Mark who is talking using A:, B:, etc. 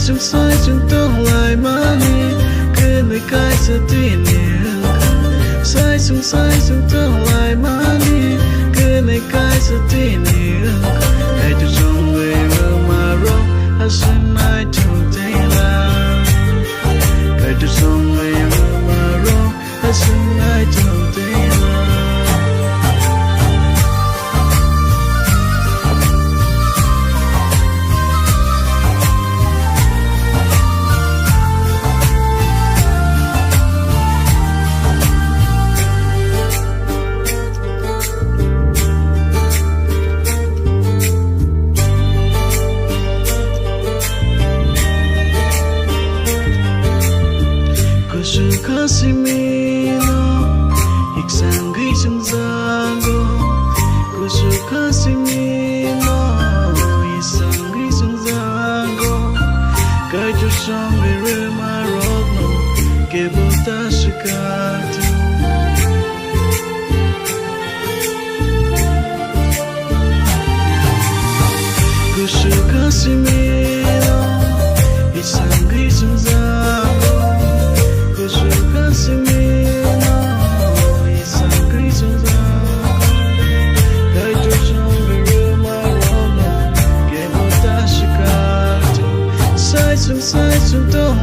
A: sai chung tông lại mà đi cứ nơi cái giờ tin nhiều sai chung tông lại mà đi cứ nơi cái giờ tin nhiều ai tu trong người mà rong hay xin ai chung tay là ai tu trong người mà rong hay xin ai chung tay là Kasimino, iksangi sungzango. Kusu Kasimino, iksangi sungzango. Kaiju songi rema rogno, kebota shikatu. Kusu Kasimino, iksangi sungzango. Kasimino, isang krisong zako. Kahit yung biruma rono, kebuta shikato. Sai sung tong